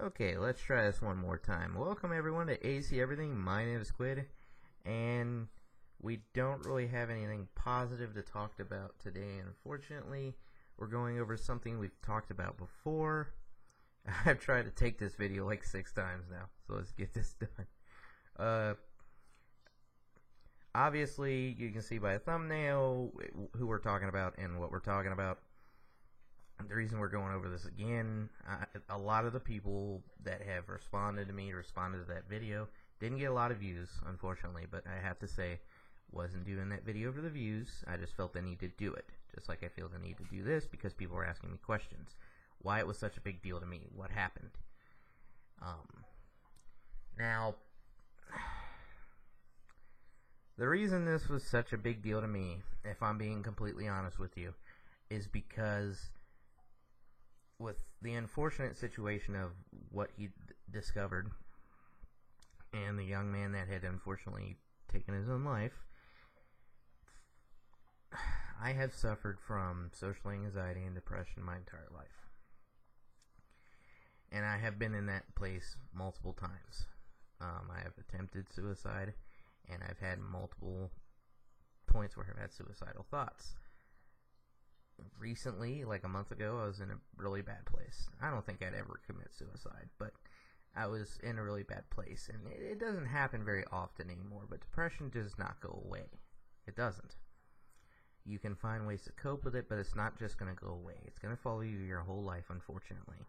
Okay, let's try this one more time. Welcome everyone to AC Everything. My name is Squid, and we don't really have anything positive to talk about today. Unfortunately, we're going over something we've talked about before. I've tried to take this video like 6 times now, so let's get this done. Obviously, you can see by the thumbnail who we're talking about and what we're talking about. The reason we're going over this again, a lot of the people that have responded to that video, didn't get a lot of views, unfortunately, but I have to say, wasn't doing that video for the views. I just felt the need to do it, just like I feel the need to do this because people were asking me questions. Why it was such a big deal to me, what happened. Now, the reason this was such a big deal to me, if I'm being completely honest with you, is because with the unfortunate situation of what he discovered and the young man that had unfortunately taken his own life, I have suffered from social anxiety and depression my entire life. And I have been in that place multiple times. I have attempted suicide, and I've had multiple points where I've had suicidal thoughts. Recently, like a month ago, I was in a really bad place. I don't think I'd ever commit suicide, but I was in a really bad place, and it doesn't happen very often anymore, but depression does not go away. It doesn't. You can find ways to cope with it, but it's not just going to go away. It's going to follow you your whole life, unfortunately.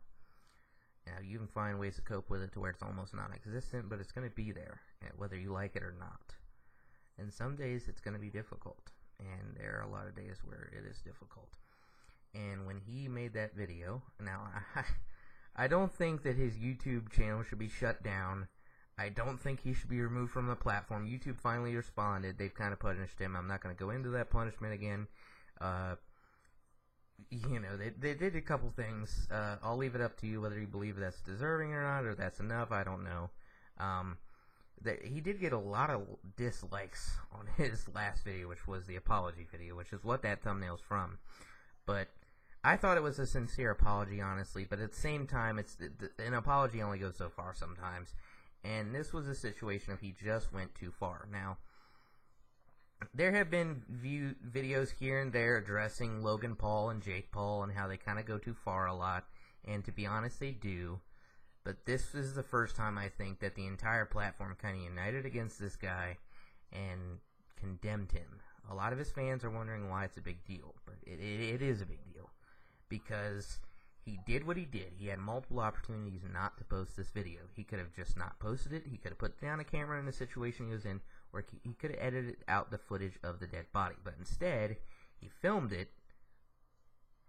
Now, you can find ways to cope with it to where it's almost non-existent, but it's going to be there, whether you like it or not. And some days it's going to be difficult, and there are a lot of days where it is difficult. And when he made that video, now, I don't think that his YouTube channel should be shut down. I don't think he should be removed from the platform. YouTube finally responded. They've kind of punished him. I'm not going to go into that punishment again. They did a couple things. I'll leave it up to you whether you believe that's deserving or not, or that's enough. I don't know. He did get a lot of dislikes on his last video, which was the apology video, which is what that thumbnail's from. But I thought it was a sincere apology, honestly. But at the same time, an apology only goes so far sometimes. And this was a situation of he just went too far. Now, there have been videos here and there addressing Logan Paul and Jake Paul and how they kind of go too far a lot. And to be honest, they do. But this is the first time I think that the entire platform kind of united against this guy and condemned him. A lot of his fans are wondering why it's a big deal. But it is a big deal. Because he did what he did. He had multiple opportunities not to post this video. He could have just not posted it. He could have put down a camera in the situation he was in, or he could have edited out the footage of the dead body. But instead, he filmed it.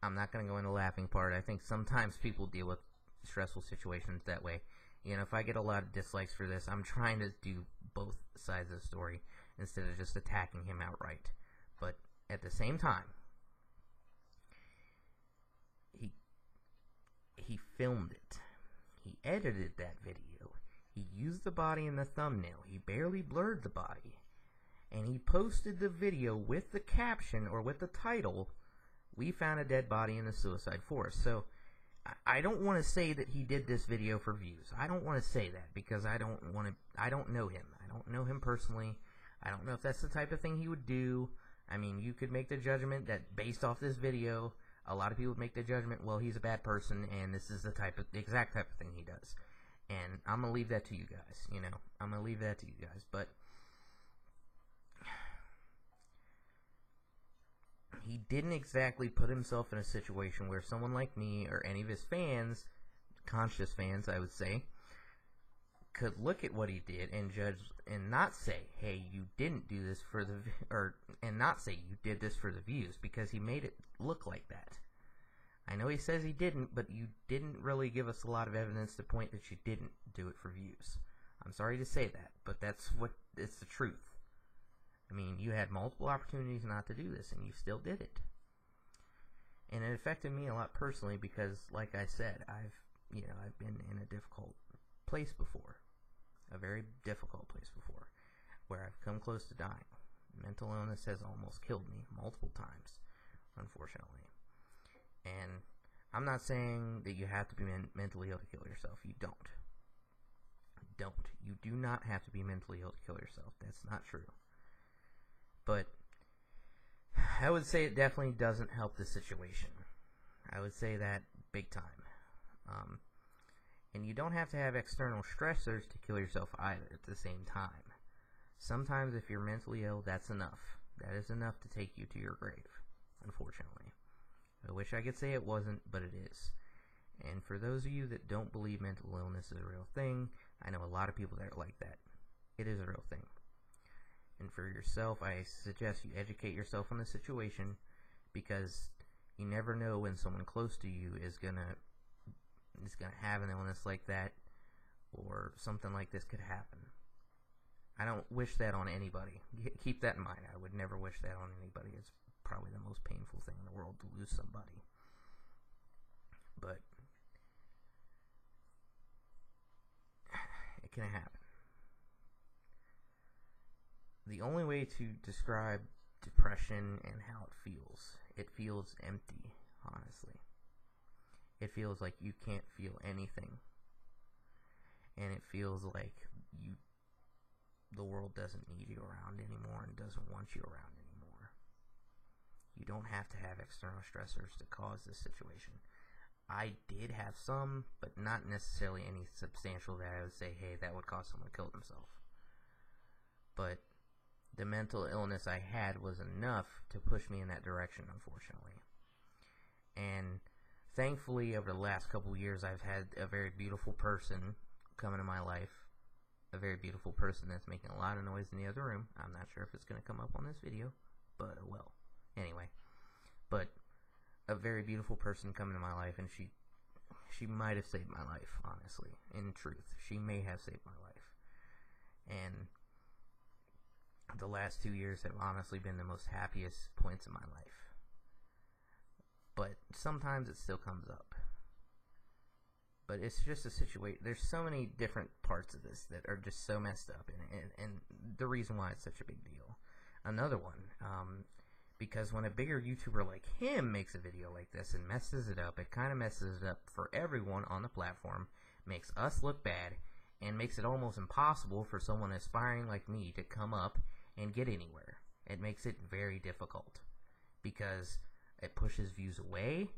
I'm not going to go into the laughing part. I think sometimes people deal with stressful situations that way. If I get a lot of dislikes for this, I'm trying to do both sides of the story instead of just attacking him outright. But at the same time, he filmed it. He edited that video. He used the body in the thumbnail. He barely blurred the body. And he posted the video with the caption or with the title, "We found a dead body in the suicide forest." So, I don't want to say that he did this video for views. I don't want to say that because I don't know him. I don't know him personally. I don't know if that's the type of thing he would do. I mean, you could make the judgment that based off this video, a lot of people would make the judgment, well, he's a bad person, and this is the exact type of thing he does. And I'm going to leave that to you guys, I'm going to leave that to you guys. But he didn't exactly put himself in a situation where someone like me or any of his fans, conscious fans, I would say, could look at what he did and judge and not say, hey, you didn't do this for the, and not say you did this for the views, because he made it look like that. I know he says he didn't, but you didn't really give us a lot of evidence to point that you didn't do it for views. I'm sorry to say that, but it's the truth. I mean, you had multiple opportunities not to do this, and you still did it. And it affected me a lot personally because, like I said, I've been in a difficult place before. A very difficult place before, where I've come close to dying. Mental illness has almost killed me multiple times, unfortunately. And I'm not saying that you have to be mentally ill to kill yourself. You don't. You do not have to be mentally ill to kill yourself. That's not true. But I would say it definitely doesn't help the situation. I would say that big time. And you don't have to have external stressors to kill yourself either at the same time. Sometimes if you're mentally ill, that's enough. That is enough to take you to your grave, unfortunately. I wish I could say it wasn't, but it is. And for those of you that don't believe mental illness is a real thing, I know a lot of people that are like that. It is a real thing. And for yourself, I suggest you educate yourself on the situation, because you never know when someone close to you is gonna have an illness like that, or something like this could happen. I don't wish that on anybody. Keep that in mind. I would never wish that on anybody. It's probably the most painful thing in the world to lose somebody. But it can happen. The only way to describe depression and how it feels empty, honestly. It feels like you can't feel anything. And it feels like the world doesn't need you around anymore and doesn't want you around anymore. You don't have to have external stressors to cause this situation. I did have some, but not necessarily any substantial that I would say, hey, that would cause someone to kill themselves. But the mental illness I had was enough to push me in that direction, unfortunately. And thankfully, over the last couple of years, I've had a very beautiful person come into my life. A very beautiful person that's making a lot of noise in the other room. I'm not sure if it's going to come up on this video, but oh well. Anyway, but a very beautiful person come into my life, and she might have saved my life, honestly. In truth, she may have saved my life. And the last 2 years have honestly been the most happiest points in my life. But sometimes it still comes up. But it's just a situation. There's so many different parts of this that are just so messed up, and the reason why it's such a big deal. Another one, because when a bigger YouTuber like him makes a video like this and messes it up, it kind of messes it up for everyone on the platform, makes us look bad, and makes it almost impossible for someone aspiring like me to come up and get anywhere. It makes it very difficult, because it pushes views away,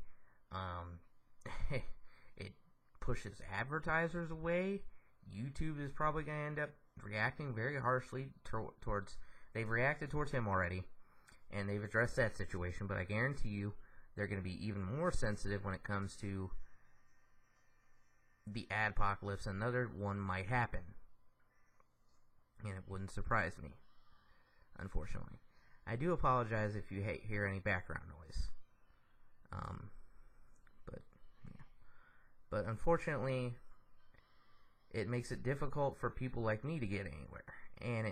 it pushes advertisers away. YouTube is probably going to end up reacting very harshly towards, they've reacted towards him already, and they've addressed that situation, but I guarantee you they're going to be even more sensitive when it comes to the adpocalypse. Another one might happen, and it wouldn't surprise me, unfortunately. I do apologize if you hear any background noise. But unfortunately, it makes it difficult for people like me to get anywhere, and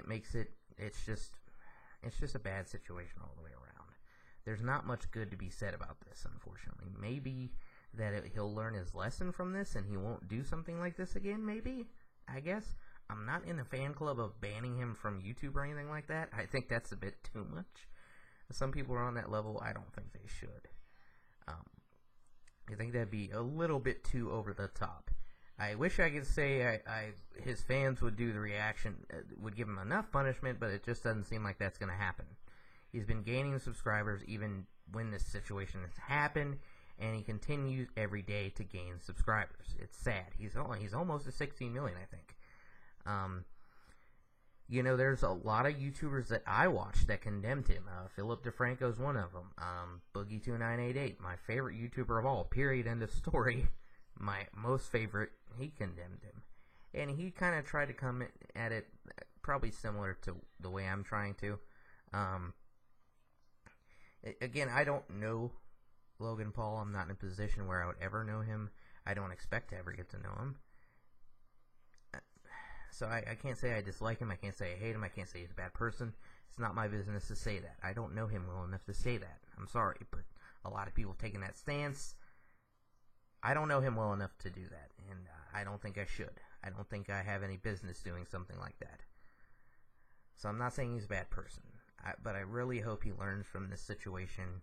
it's just a bad situation all the way around. There's not much good to be said about this, unfortunately. Maybe that he'll learn his lesson from this and he won't do something like this again, maybe, I guess. I'm not in the fan club of banning him from YouTube or anything like that. I think that's a bit too much. Some people are on that level. I don't think they should. I think that'd be a little bit too over the top. I wish I could say his fans would do the reaction, would give him enough punishment, but it just doesn't seem like that's going to happen. He's been gaining subscribers even when this situation has happened, and he continues every day to gain subscribers. It's sad. He's almost at 16 million, I think. You know, there's a lot of YouTubers that I watch that condemned him. Philip DeFranco's one of them. Boogie2988, my favorite YouTuber of all, period, end of story. My most favorite, he condemned him. And he kind of tried to come at it probably similar to the way I'm trying to. Again, I don't know Logan Paul. I'm not in a position where I would ever know him. I don't expect to ever get to know him. So I can't say I dislike him. I can't say I hate him. I can't say he's a bad person. It's not my business to say that. I don't know him well enough to say that. I'm sorry, but a lot of people taking that stance. I don't know him well enough to do that, and I don't think I should. I don't think I have any business doing something like that. So I'm not saying he's a bad person, but I really hope he learns from this situation,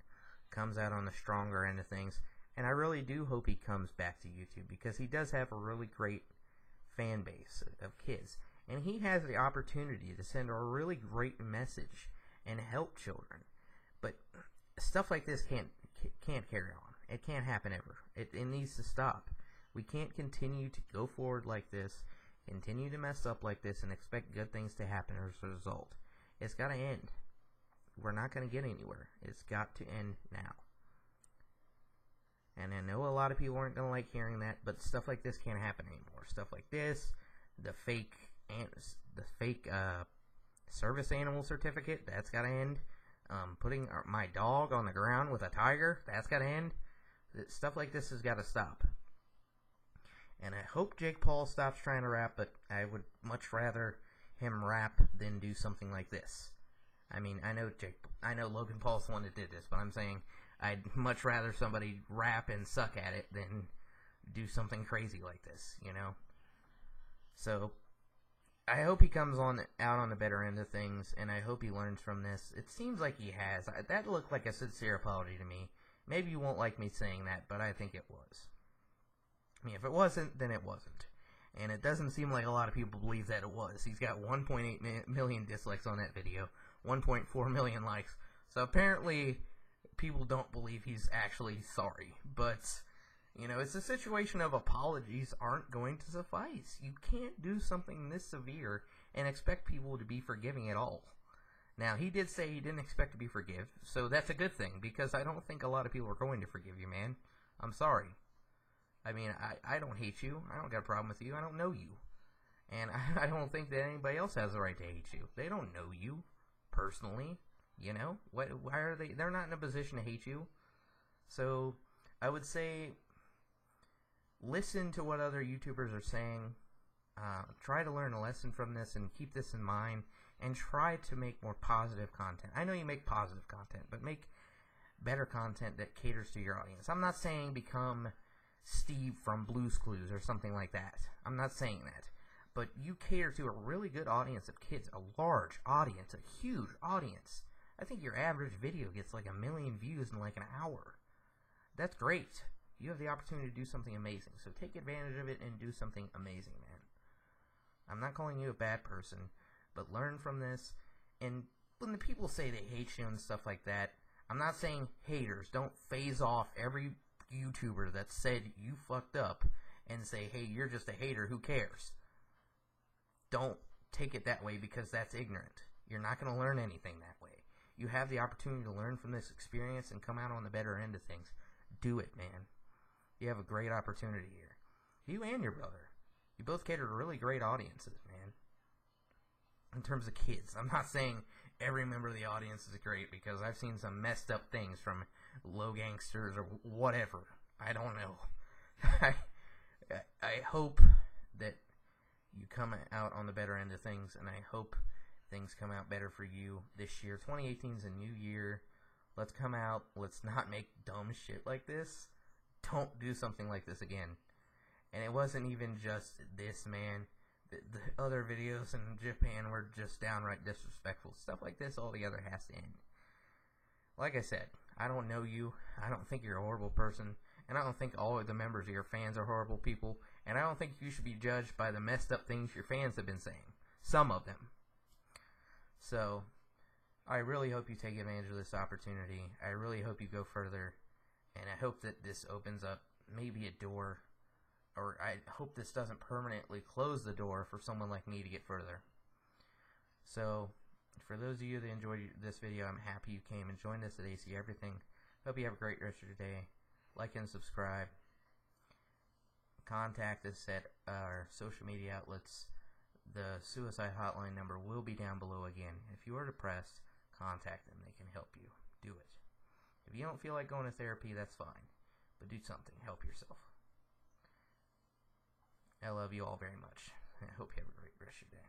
comes out on the stronger end of things. And I really do hope he comes back to YouTube, because he does have a really great fan base of kids. And he has the opportunity to send a really great message and help children. But stuff like this can't carry on. It can't happen ever. It needs to stop. We can't continue to go forward like this, continue to mess up like this, and expect good things to happen as a result. It's got to end. We're not going to get anywhere. It's got to end now. And I know a lot of people aren't going to like hearing that, but stuff like this can't happen anymore. Stuff like this, the fake service animal certificate, that's got to end. Putting my dog on the ground with a tiger, that's got to end. Stuff like this has got to stop. And I hope Jake Paul stops trying to rap, but I would much rather him rap than do something like this. I mean, I know Logan Paul's the one that did this, but I'm saying I'd much rather somebody rap and suck at it than do something crazy like this, you know? So, I hope he comes out on the better end of things, and I hope he learns from this. It seems like he has. That looked like a sincere apology to me. Maybe you won't like me saying that, but I think it was. I mean, if it wasn't, then it wasn't. And it doesn't seem like a lot of people believe that it was. He's got 1.8 million dislikes on that video, 1.4 million likes. So apparently, people don't believe he's actually sorry. But, you know, it's a situation of apologies aren't going to suffice. You can't do something this severe and expect people to be forgiving at all. Now, he did say he didn't expect to be forgiven, so that's a good thing, because I don't think a lot of people are going to forgive you, man. I'm sorry. I mean, I don't hate you. I don't got a problem with you. I don't know you. And I don't think that anybody else has the right to hate you. They don't know you personally, you know? Why are they? They're not in a position to hate you. So, I would say, listen to what other YouTubers are saying. Try to learn a lesson from this and keep this in mind. And try to make more positive content. I know you make positive content, but make better content that caters to your audience. I'm not saying become Steve from Blue's Clues or something like that. I'm not saying that. But you cater to a really good audience of kids, a large audience, a huge audience. I think your average video gets like 1 million views in like an hour. That's great. You have the opportunity to do something amazing. So take advantage of it and do something amazing, man. I'm not calling you a bad person, but learn from this. And when the people say they hate you and stuff like that, I'm not saying haters. Don't phase off every YouTuber that said you fucked up and say, hey, you're just a hater, who cares? Don't take it that way, because that's ignorant. You're not going to learn anything that way. You have the opportunity to learn from this experience and come out on the better end of things. Do it, man. You have a great opportunity here. You and your brother. You both cater to really great audiences, man. In terms of kids. I'm not saying every member of the audience is great, because I've seen some messed up things from low gangsters or whatever. I don't know. I hope that you come out on the better end of things, and I hope things come out better for you this year. 2018 is a new year. Let's come out. Let's not make dumb shit like this. Don't do something like this again. And it wasn't even just this, man. The other videos in Japan were just downright disrespectful. Stuff like this altogether has to end. Like I said, I don't know you. I don't think you're a horrible person. And I don't think all of the members of your fans are horrible people. And I don't think you should be judged by the messed up things your fans have been saying. Some of them. So, I really hope you take advantage of this opportunity. I really hope you go further. And I hope that this opens up maybe a door, or I hope this doesn't permanently close the door for someone like me to get further. So, for those of you that enjoyed this video, I'm happy you came and joined us at AC Everything. Hope you have a great rest of your day. Like and subscribe. Contact us at our social media outlets. The suicide hotline number will be down below again. If you are depressed, contact them. They can help you. Do it. If you don't feel like going to therapy, that's fine. But do something. Help yourself. I love you all very much. I hope you have a great rest of your day.